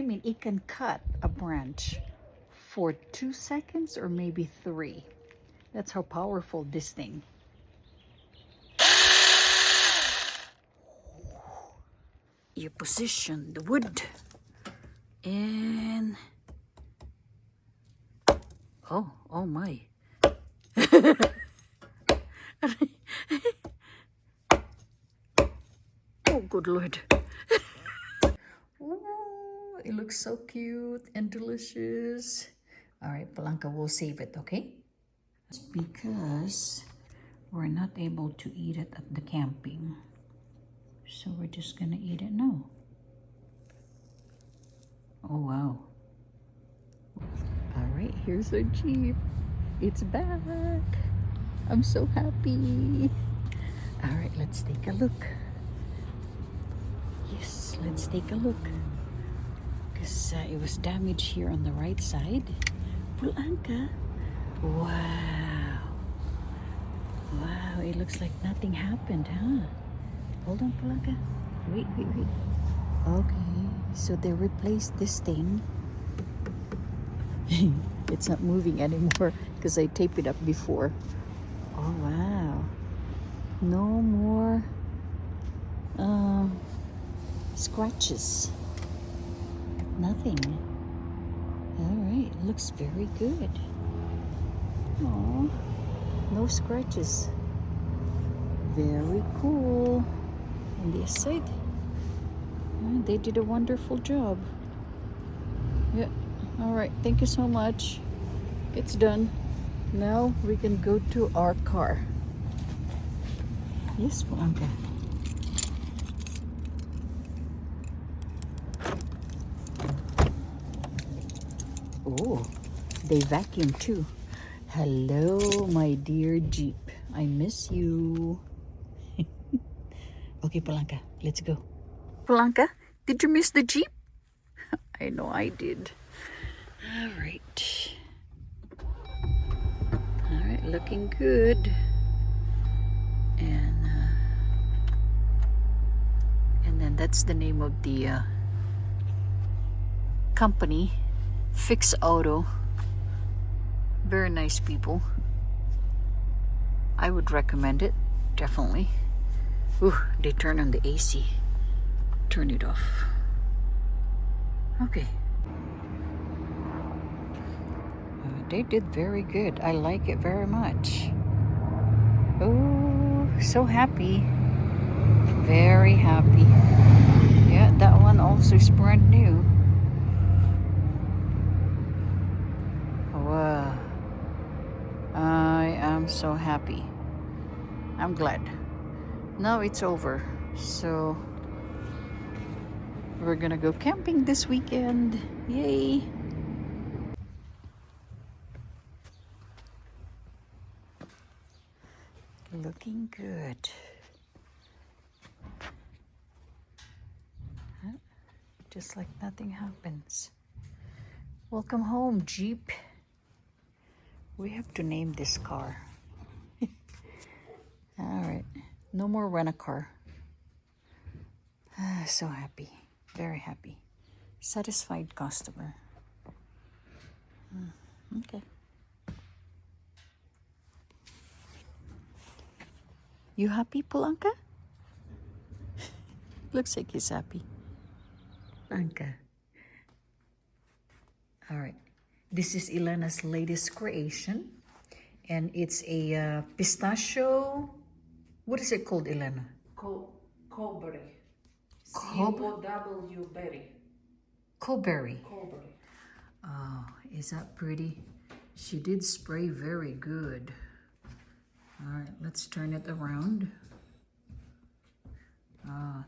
mean, it can cut a branch for 2 seconds or maybe 3. That's how powerful this thing. You position the wood and oh my. Oh, good Lord. Ooh, it looks so cute and delicious. All right, Blanca, we'll save it, okay? It's because we're not able to eat it at the camping. So we're just gonna eat it now. Oh, wow. All right, here's our Jeep. It's back. I'm so happy. All right, let's take a look. Yes, let's take a look. Because it was damaged here on the right side. Blanca. Wow. Wow, it looks like nothing happened, huh? Hold on, Blanca. Wait. Okay, so they replaced this thing. It's not moving anymore because I taped it up before. Oh, wow. No more scratches. Nothing. All right, looks very good. Oh, no scratches. Very cool. On this side, they did a wonderful job. Yeah. All right, thank you so much. It's done. Now we can go to our car. Yes, Blanca. Oh, they vacuum too. Hello, my dear Jeep. I miss you. Okay, Blanca, let's go. Blanca, did you miss the Jeep? I know I did. All right. All right, looking good. And then that's the name of the company, Fix Auto. Very nice people. I would recommend it, definitely. Ooh, they turn on the AC. Turn it off. Okay. They did very good. I like it very much. Oh, so happy. Very happy. Yeah, that one also is brand new. Wow. I am so happy. I'm glad. Now it's over. So we're gonna go camping this weekend. Yay! Looking good. Huh? Just like nothing happens. Welcome home, Jeep. We have to name this car. All right. No more rent-a-car. So happy. Very happy. Satisfied customer. Okay. You happy, Blanca? Looks like he's happy. Blanca. All right. This is Elena's latest creation. And it's a pistachio. What is it called, Elena? Cowberry. C-O-W berry. Cowberry. Cowberry. Oh, is that pretty? She did spray very good. All right, let's turn it around.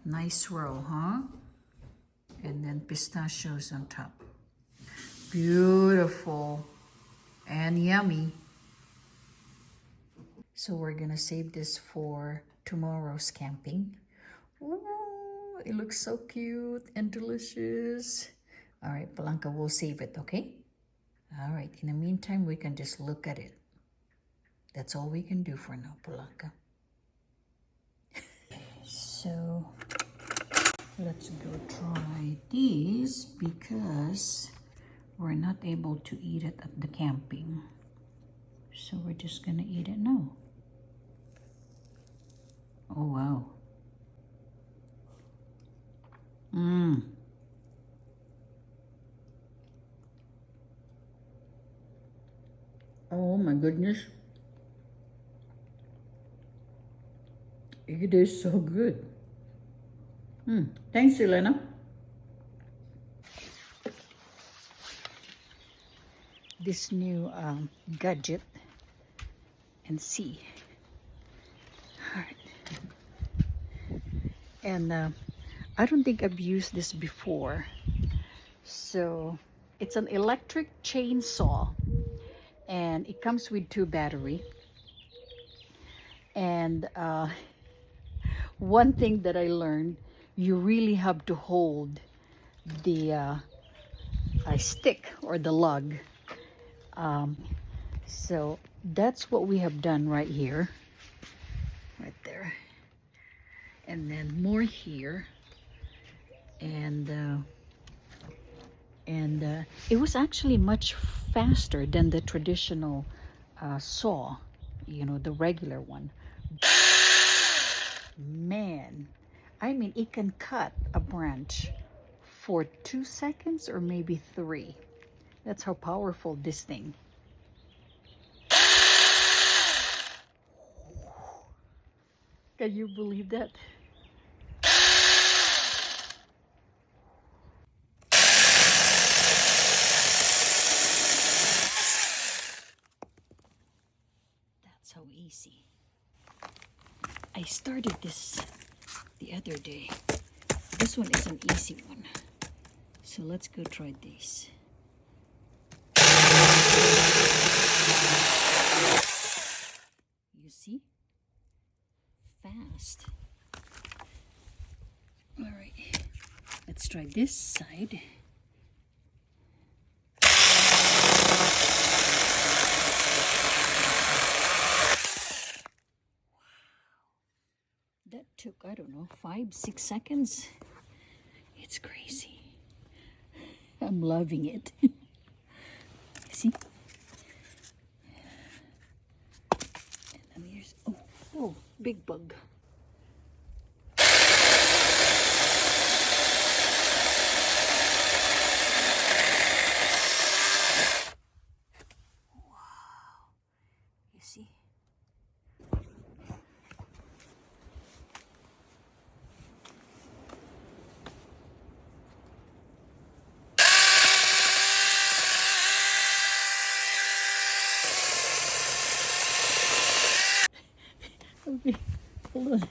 Nice swirl, huh? And then pistachios on top. Beautiful and yummy. So we're gonna save this for tomorrow's camping. Ooh, it looks so cute and delicious. All right, Blanca, we'll save it, okay? All right, in the meantime, we can just look at it. That's all we can do for now, Blanca. So Let's go try this because we're not able to eat it at the camping. So we're just gonna eat it now. Oh wow. Mmm. Oh my goodness. It is so good. Thanks, Elena. This new gadget and see. All right. And I don't think I've used this before. So it's an electric chainsaw and it comes with 2 batteries. And one thing that I learned, you really have to hold the stick or the lug. So that's what we have done right here, right there, and then more here, and it was actually much faster than the traditional saw, you know, the regular one. Man, I mean, it can cut a branch for 2 seconds or maybe 3. That's how powerful this thing. Can you believe that? That's how easy. I started this the other day. This one is an easy one. So let's go try this. You see? Fast. All right. Let's try this side. That took, I don't know, 5-6 seconds. It's crazy. I'm loving it. See? And here's, oh, big bug. Wow. You see? Okay, hold on.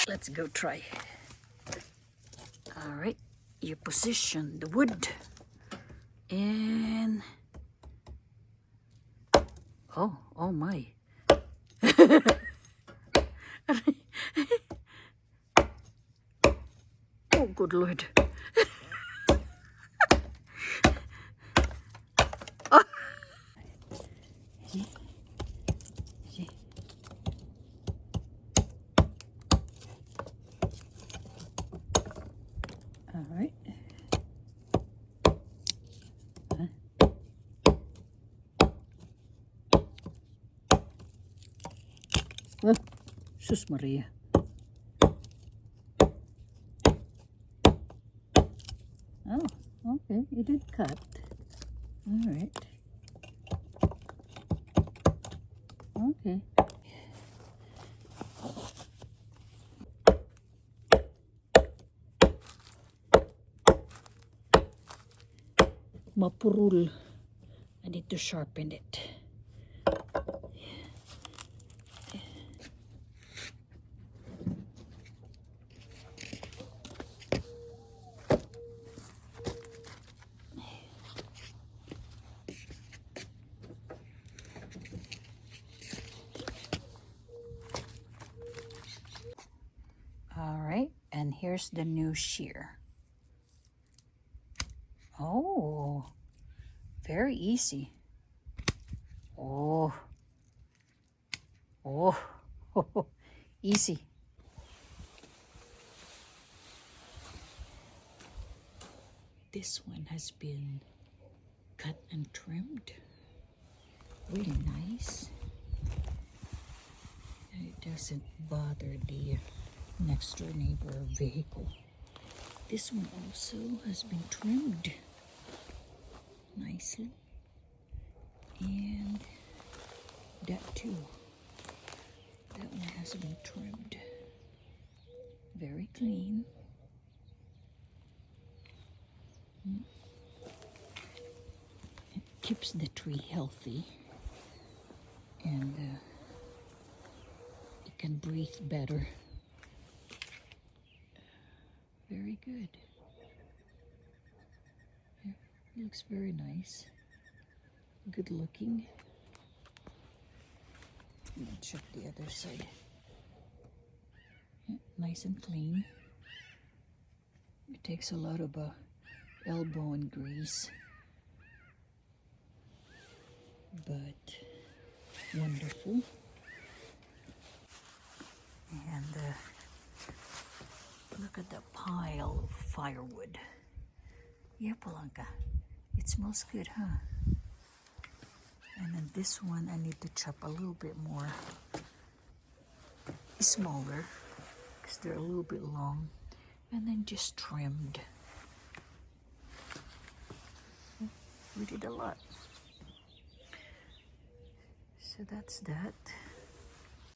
Let's go try. All right, you position the wood and oh my. Oh, good Lord. Oh. See? See? All right. Oh, Sus Maria. Oh, okay, it did cut. All right. Okay. Mapurul. I need to sharpen it. All right, and here's the new shear. Oh, very easy. Oh, easy. This one has been cut and trimmed. Really nice. And it doesn't bother the next door neighbor vehicle. This one also has been trimmed nicely. And that too. That one has been trimmed. Very clean. It keeps the tree healthy. And it can breathe better. Very good. Yeah, it looks very nice. Good looking. Let me check the other side. Yeah, nice and clean. It takes a lot of elbow and grease, but wonderful. And look at the pile of firewood. Yeah, Polanka. It smells good, huh? And then this one I need to chop a little bit more smaller because they're a little bit long, and then just trimmed. We did a lot. So that's that.